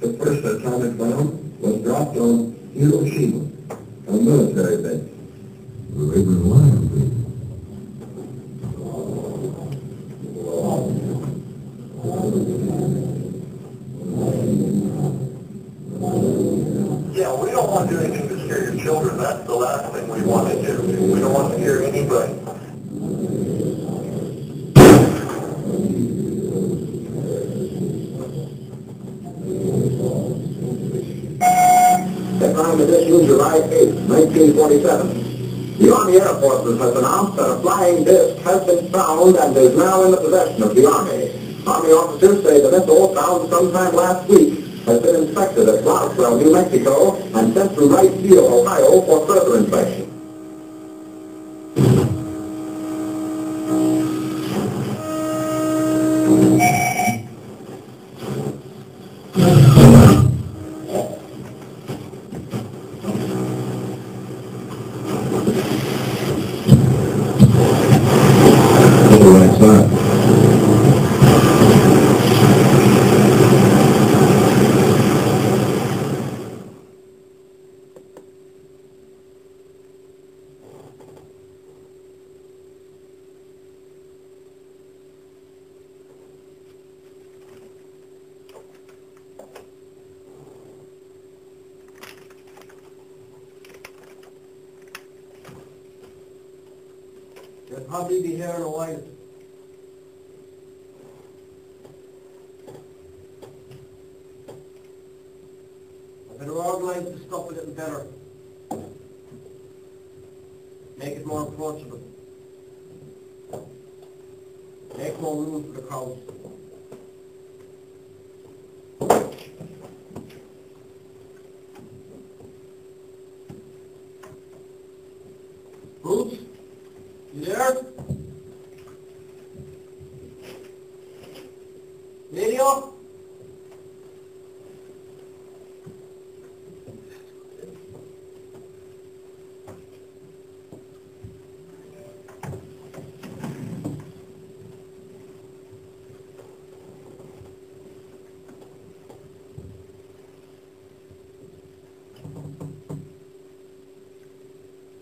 The first atomic bomb was dropped on Hiroshima, a military base. Reverend Lyons, please. Yeah, we don't want to do anything to scare your children. That's the last thing we want to do. We don't want to scare anybody. Time edition, July 8, 1947. The Army Air Forces has announced that a flying disc has been found and is now in the possession of the Army. Army officers say the missile, found sometime last week, has been inspected at Roswell, New Mexico, and sent to Wright Field, Ohio, for further inspection. Right side. They'll probably be here in a while. I better organize the stuff a little better. Make it more approachable. Make more room for the crowd. Boots? You there? Radio?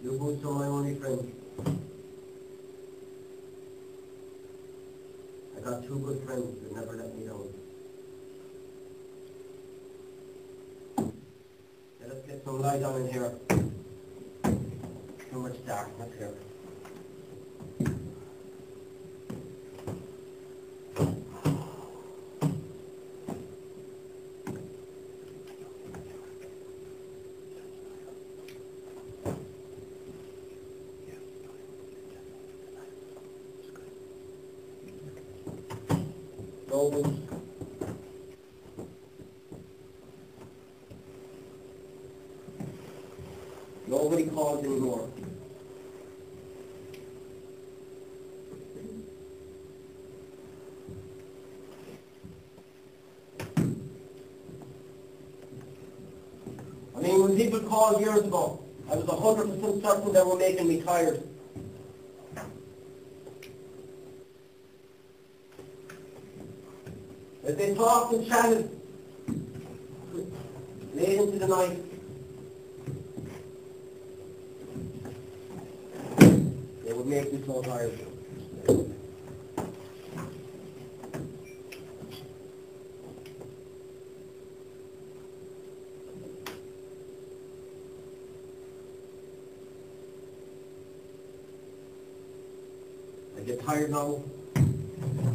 You boots are my only friend. I got two good friends that never let me down. Yeah, let's get some light on in here. Too much darkness here. Nobody calls anymore. I mean, when people called years ago, I was 100% certain they were making me tired. As they talked and chatted late into the night, they would make me so tired. I get tired now,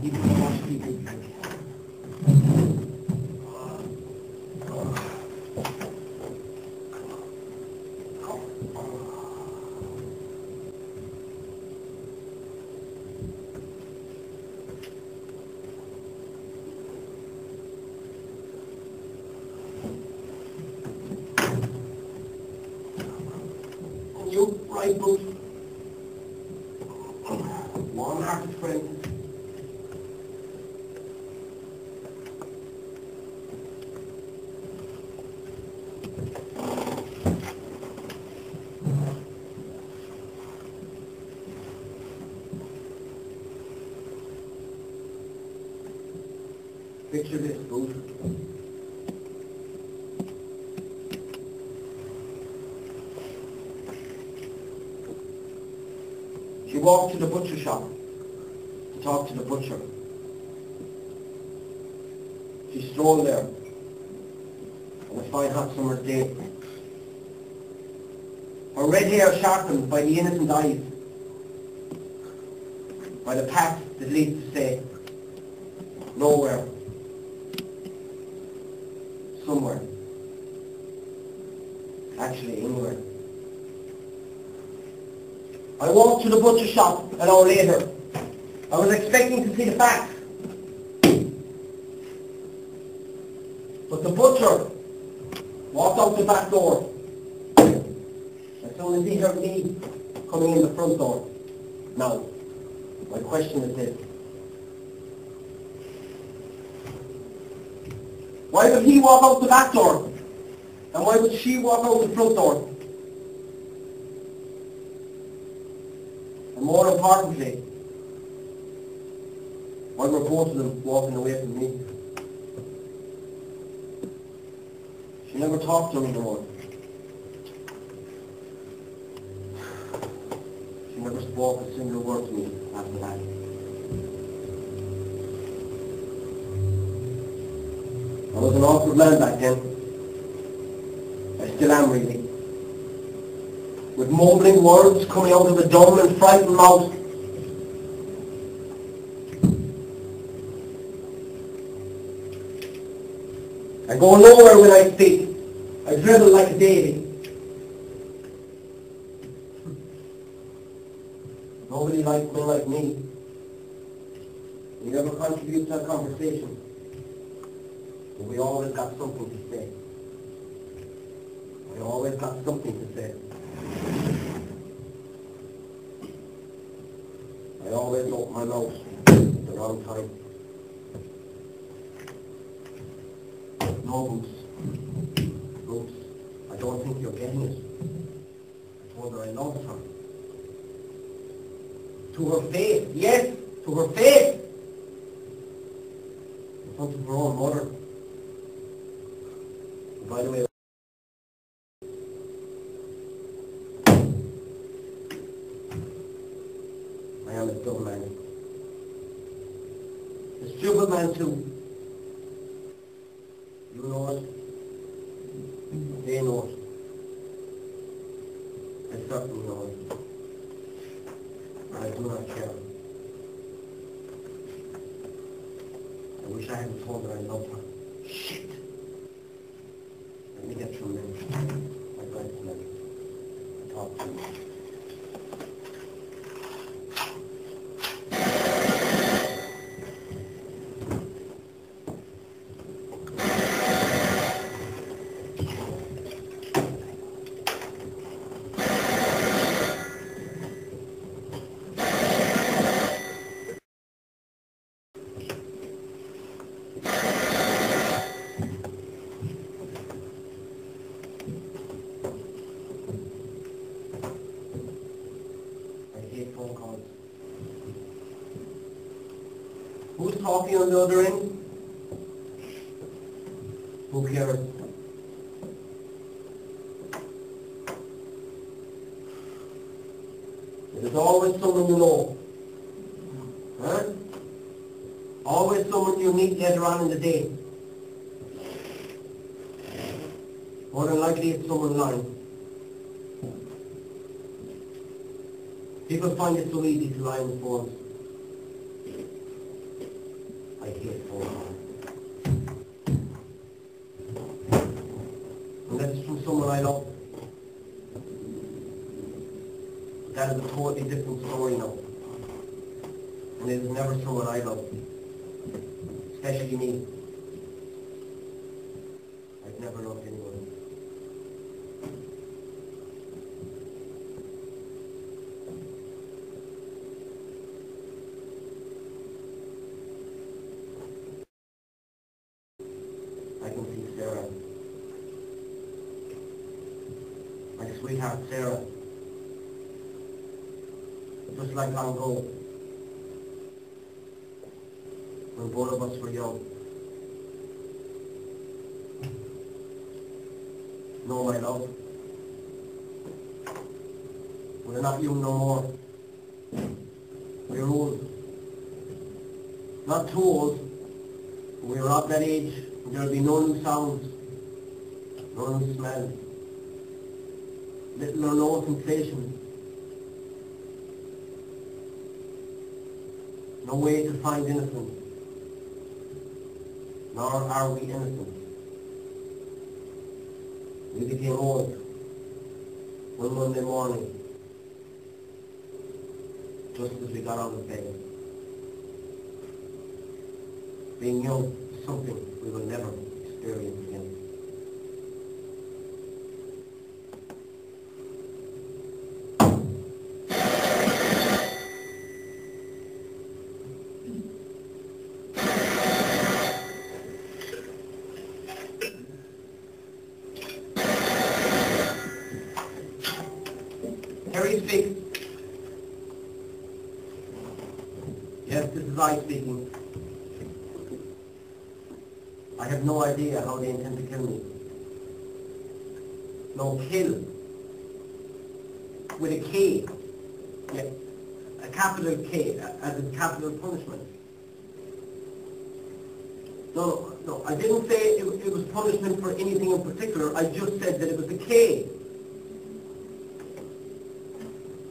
even so much sleeping. You, right, Bruce? Warm-hearted friend. Picture this, Bruce. walked to the butcher shop to talk to the butcher. She strolled there on a fine hot summer's day. Her red hair sharpened by the innocent eyes, by the path that leads to say, nowhere, somewhere, actually anywhere. I walked to the butcher shop an hour later. I was expecting to see the facts. But the butcher walked out the back door. As soon as he heard me coming in the front door. Now, my question is this. Why would he walk out the back door? And why would she walk out the front door? And more importantly, why were both of them walking away from me? She never talked to me anymore. She never spoke a single word to me after that. I was an awkward man back then. I still am really. With mumbling words coming out of a dumb and frightened mouth. I go nowhere when I speak. I drivel like a Davy. Nobody likes men like me. We never contribute to a conversation. But we always got something to say. I always got something to say. I always open my mouth at the wrong time. No, Bruce. Bruce, I don't think you're getting it. I told her I loved her. To her face, yes, to her face. In front of her own mother. And by the way, I am a dumb man. A stupid man too. You know it. They know it. I certainly know it. And I do not care. I wish I hadn't told her I loved her. Shit! Let me get through this. My God, I talk to you. Phone calls. Who's talking on the other end? Who cares? There's always someone you know. Huh? Always someone you meet later on in the day. More than likely it's someone lying. People find it so easy to lie on the phones. I hate phone calls. Unless it's from someone I love. That is a totally different story now. And it is never someone I love. Especially me. I've never loved anyone. I can see Sarah. My sweetheart Sarah. Just like long ago. When both of us were young. No, my love. We're not young no more. We're old. Not too old, but we're of that age, and there'll be no new sounds, no new smells, little or no sensation, no way to find innocence, nor are we innocent. We became old one Monday morning, just as we got out of bed. Being young is something we will never experience again. Harry speaks. Yes, this is I speaking. I have no idea how they intend to kill me. No, kill. With a K. Yeah. A capital K, as in capital punishment. No, I didn't say it was punishment for anything in particular. I just said that it was a K.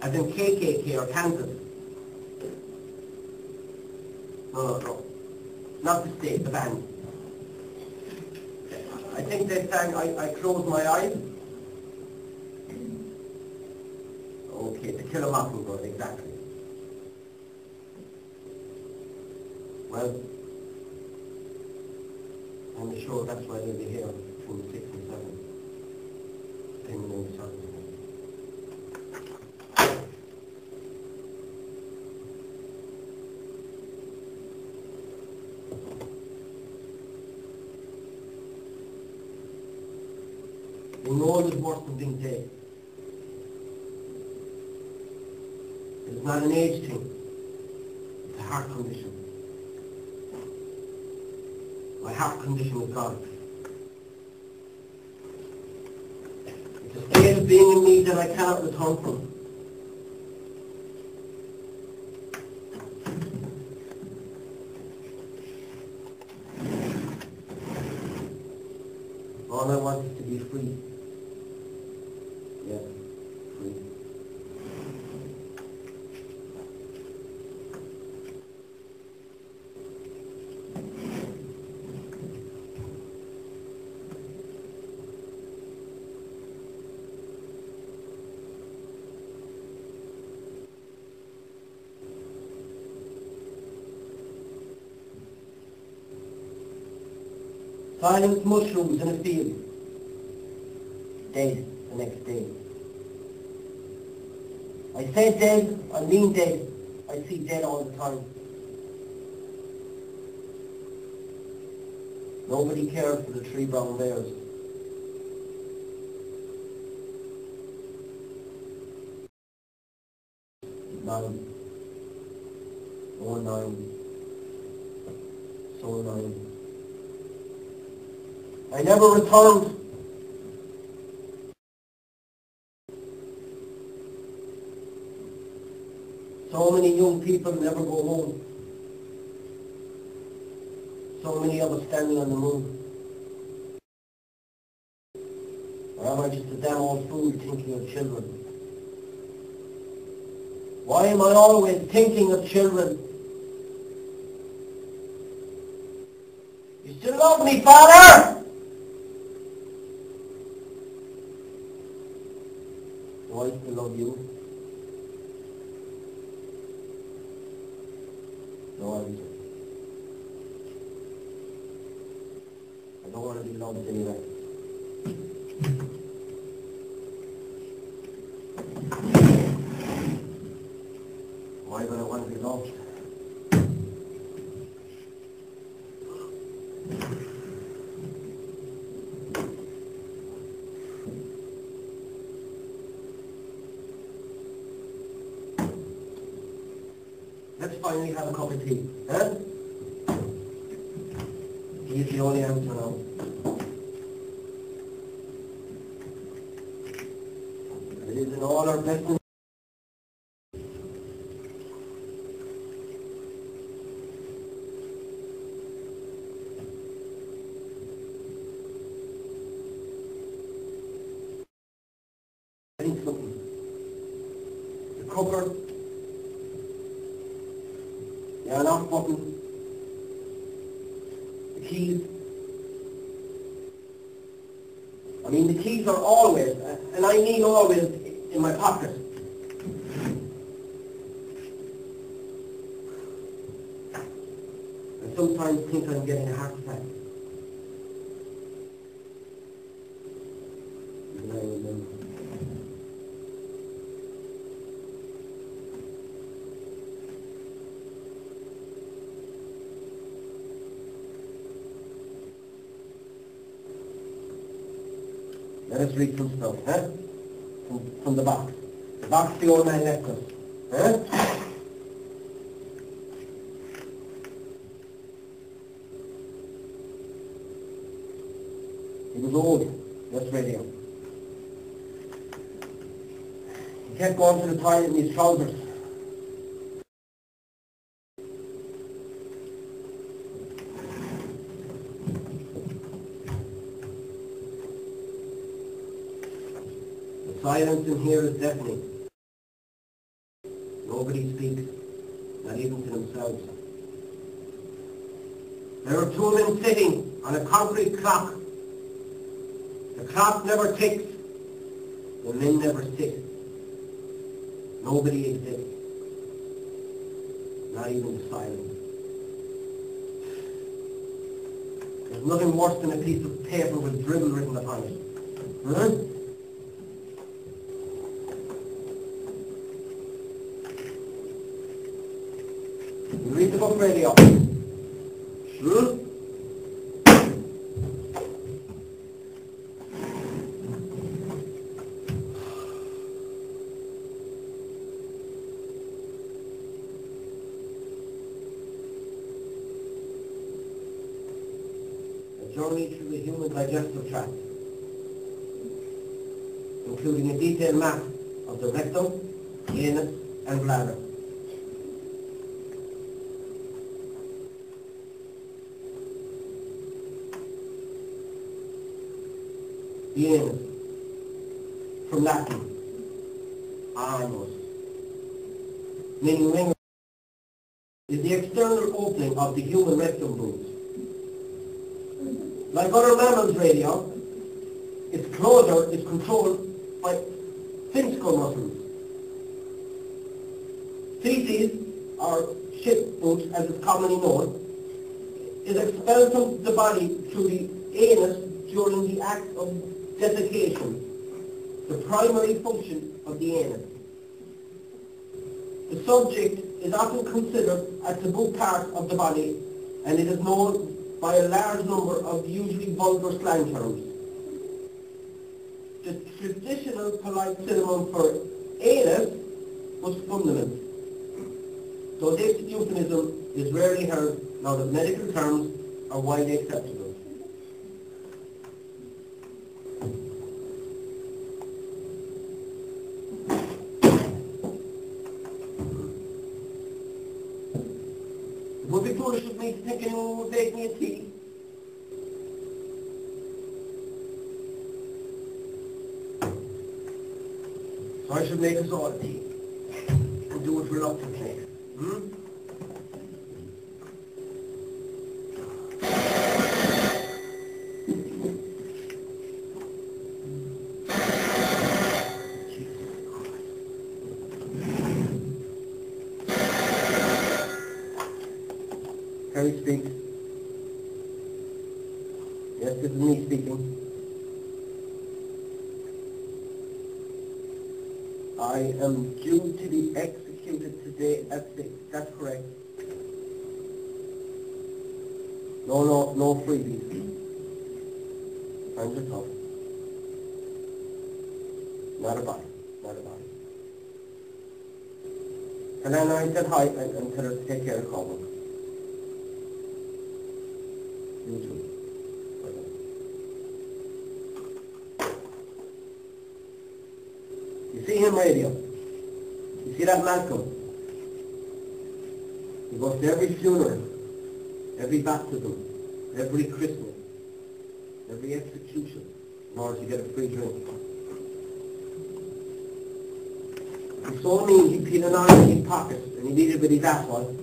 As in KKK or Kansas. No. Not the state, the band. I think they sang I Close My Eyes. Okay, To Kill a Mockingbird, exactly. Well, I'm sure that's why they'll be here between 6 and 7. Depending on the circumstances. Being old is worse than being dead. It is not an age thing. It's a heart condition. My heart condition is gone. It's a state of being in me that I cannot return from. All I want is to be free. Yeah, free. Silence mushrooms in a field. Dead the next day. I say dead, I mean dead. I see dead all the time. Nobody cares for the 3 brown bears. Nine. Oh, 9. So 9. I never returned. So many young people never go home. So many of us standing on the moon. Or am I just a damn old fool thinking of children? Why am I always thinking of children? You still love me, Father? Do I still love you? No, I don't. I don't want to be loved anyway. Why would I want to be loved? Let's finally have a cup of tea, eh? He's the only answer now. It is in all our best think something. The cooker, the on-off button, the keys. I mean, the keys are always, and I mean always, in my pocket. I sometimes think I'm getting a heart attack. And I remember. Let us read some stuff, huh? From the box. The box the old man left us. Huh? He was old. That's radio. He kept going to the toilet in his trousers. Silence in here is deafening. Nobody speaks, not even to themselves. There are two men sitting on a concrete clock. The clock never ticks. The men never sit. Nobody exists. Not even the silence. There's nothing worse than a piece of paper with dribble written upon it. Huh? Read the book radio. A journey through the human digestive tract, including a detailed map of the rectum, anus, and bladder. The anus, from Latin, anus, meaning ring, is the external opening of the human rectum bones. Like other mammals' radio, its closure is controlled by sphincter muscles. Feces, or shit boots as it's commonly known, is expelled from the body through the anus during the act of desiccation, the primary function of the anus. The subject is often considered a taboo part of the body, and it is known by a large number of usually vulgar slang terms. The traditional polite synonym for anus was fundament, though this euphemism is rarely heard now that medical terms are widely acceptable. It would be foolish of me thinking you would make me a tea. So I should make us all a tea. And do it reluctantly. Harry speaks. Yes, this is me speaking. I am due to be executed today at 6. That's correct. No freebies. Times are tough. Not a body. And then I said hi and tell her to take care of Colin. You too. You see him, radio? You see that Malcolm? He goes to every funeral, every baptism, every Christmas, every execution in order to get a free drink. He told me he'd put an iron in his pocket and he did it with his asshole.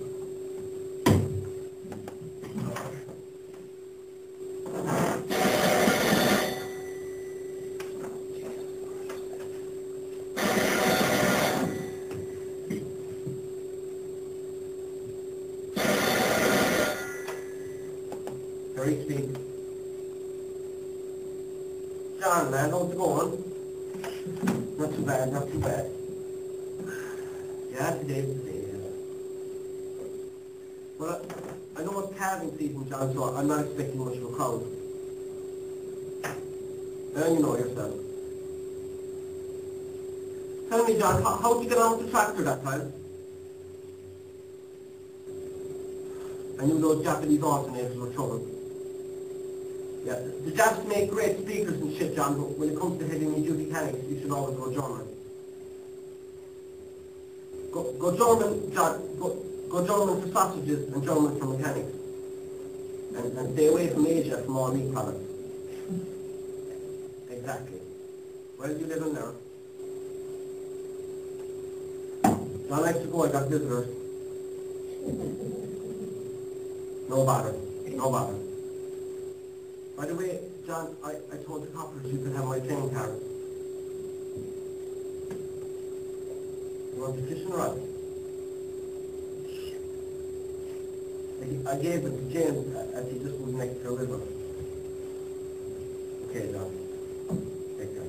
Very speak. John, man, how's it going? Not too bad, not too bad. Yeah, today's the day, yeah. Well, I know it's calving season, John, so I'm not expecting much of a crowd. Well, you know yourself. Tell me, John, how'd you get on with the tractor that time? I knew those Japanese alternators were trouble. Yeah, the Japs make great speakers and shit, John, but when it comes to heavy duty mechanics, you should always go German. Go German, John. Go German for sausages and German for mechanics. And stay away from Asia from all meat products. Exactly. Where do you live in there? John likes to go, I got visitors. No bother. No bother. By the way, John, I told the coppers you could have my playing cards. You want to fish and rod? I gave it to James as he just moved next to a river. Okay, John. Take care.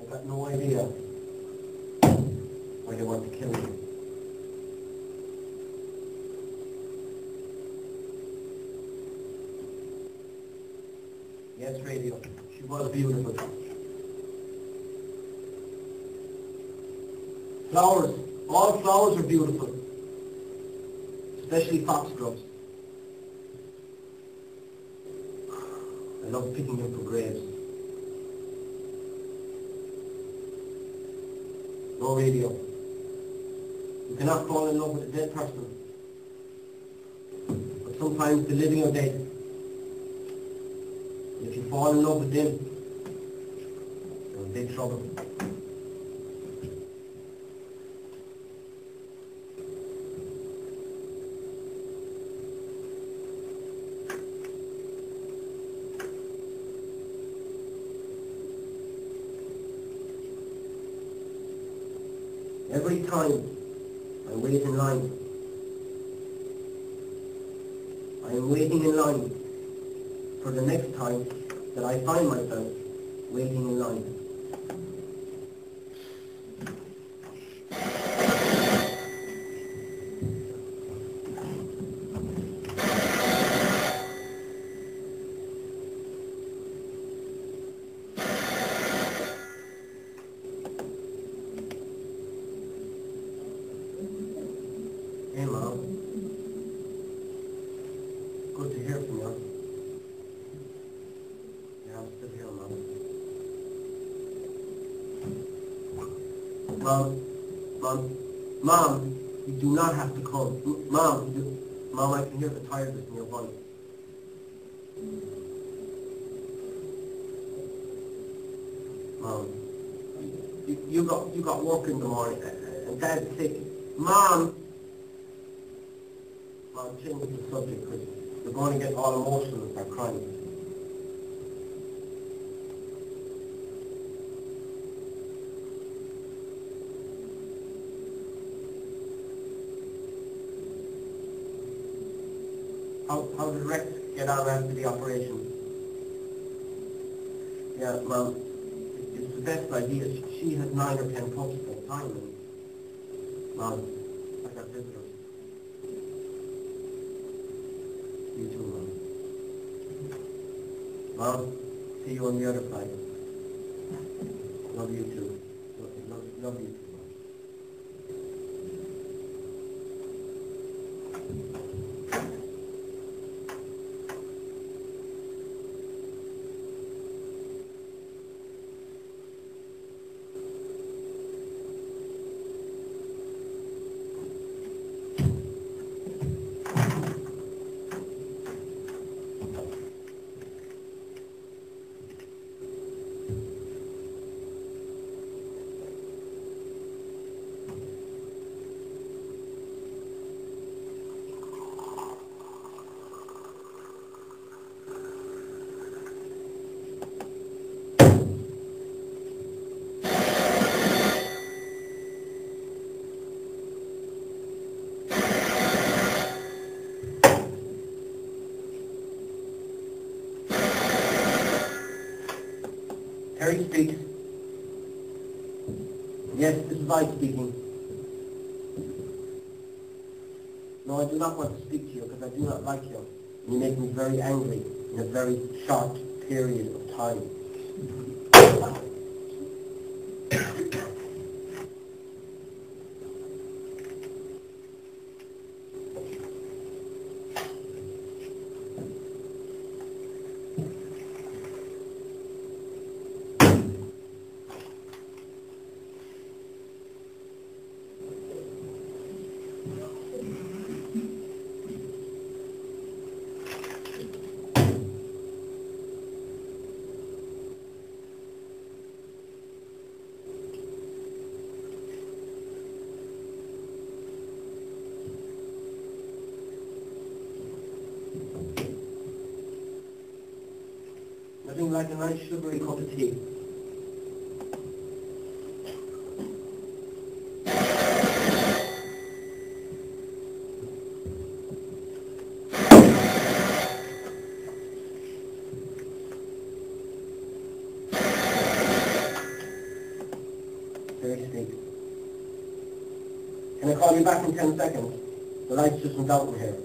I've got no idea why they want to kill me. Yes, radio. She was beautiful. Flowers. All flowers are beautiful. Especially foxgloves. I love picking them for graves. No radio. You cannot fall in love with a dead person. But sometimes the living are dead. If you fall in love with them, you're in big trouble. Every time I wait in line, I am waiting in line for the next time that I find myself waiting in line. Hey, Mom. Good to hear from you. Yeah, I'm still here, Mom. Mom, you do not have to come. Mom, I can hear the tiredness in your voice. Mom, you got work in the morning, and Dad's sick. Mom, change the subject because you're going to get all emotional and start crying. How did Rex get on after the operation? Yeah, Mom, it's the best idea. She has 9 or 10 pups at a time. And, Mom, I got visitors. You too, Mom. Mom, see you on the other side. Love you too. Love you too, Mom. Very speaks. Yes, this is I speaking. No, I do not want to speak to you because I do not like you. You make me very angry in a very short period of time. Nothing like a nice sugary cup of tea. Very sweet. Can I call you back in 10 seconds? The lights just went out in here.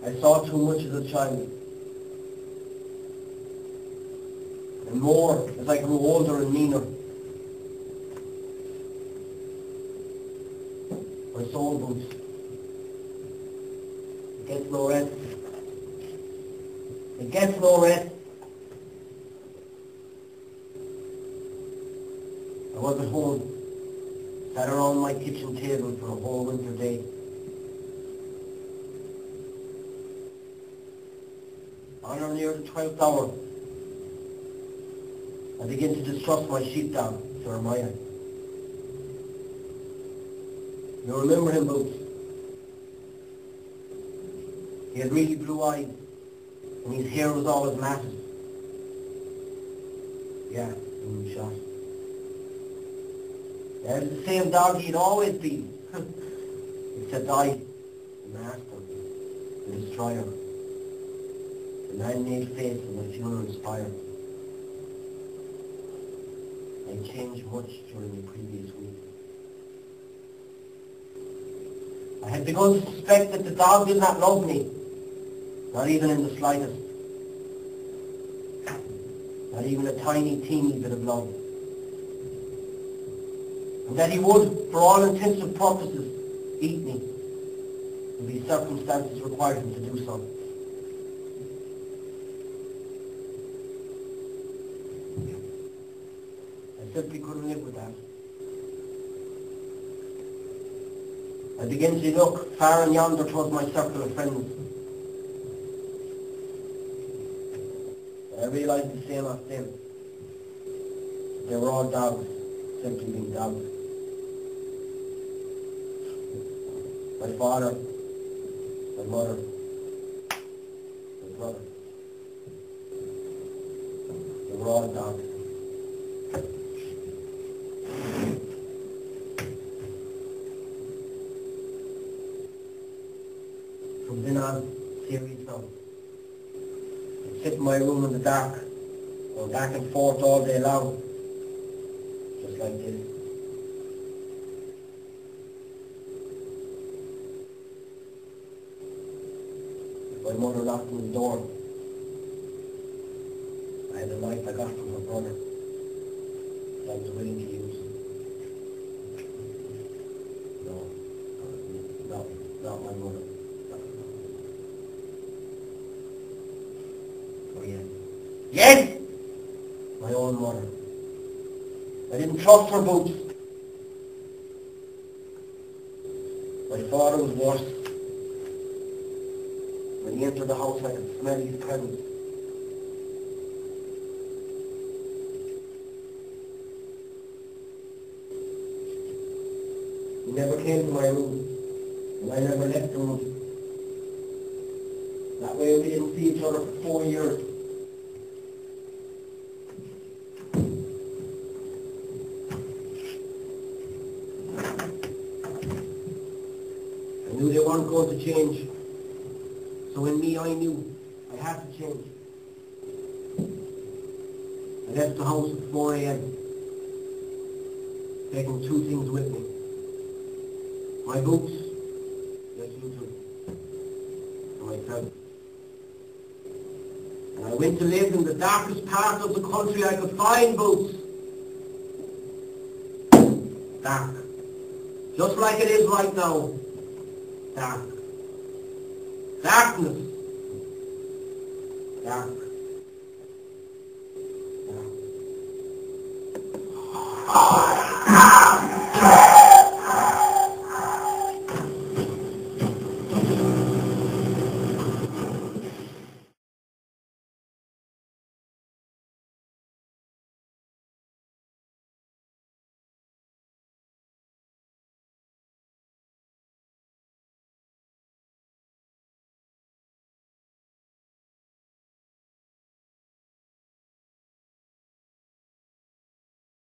I saw too much as a child. And more as I grew older and meaner. My soul boots. It gets no rest. It gets no rest. I was at home, sat around my kitchen table for a whole winter day. On or near the 12th hour, I began to distrust my sheepdog, Jeremiah. You remember him, Boots? He had really blue eyes, and his hair was always matted. Yeah, he was shot. Yeah, it was the same dog he'd always been, except I, the master, the destroyer. The man-made face of my funeral spire. I changed much during the previous week. I had begun to suspect that the dog did not love me, not even in the slightest. Not even a tiny, teeny bit of love. And that he would, for all intents and purposes, eat me, if these circumstances required him to do so. I simply couldn't live with that. I began to look far and yonder towards my circle of friends. I realized the same of them. They were all dogs, simply being dogs. My father, my mother, my brother. They were all dogs. From then on, serious now. I'd sit in my room in the dark, going back and forth all day long, just like this. My mother locked me in the door. I had a knife I got from her brother. was willing to use them. No, not my mother. Oh yeah. Yes! My own mother. I didn't trust her boots. My father was worse. When he entered the house, I could smell his presence. He never came to my room, and I never left the room. That way we didn't see each other for 4 years. I knew they weren't going to change. So in me, I knew I had to change. I left the house at 4 a.m., taking 2 things with me. My boots, yes you too, and my friend. And I went to live in the darkest part of the country I could find, boots. Dark. Just like it is right now. Dark. Darkness. Dark.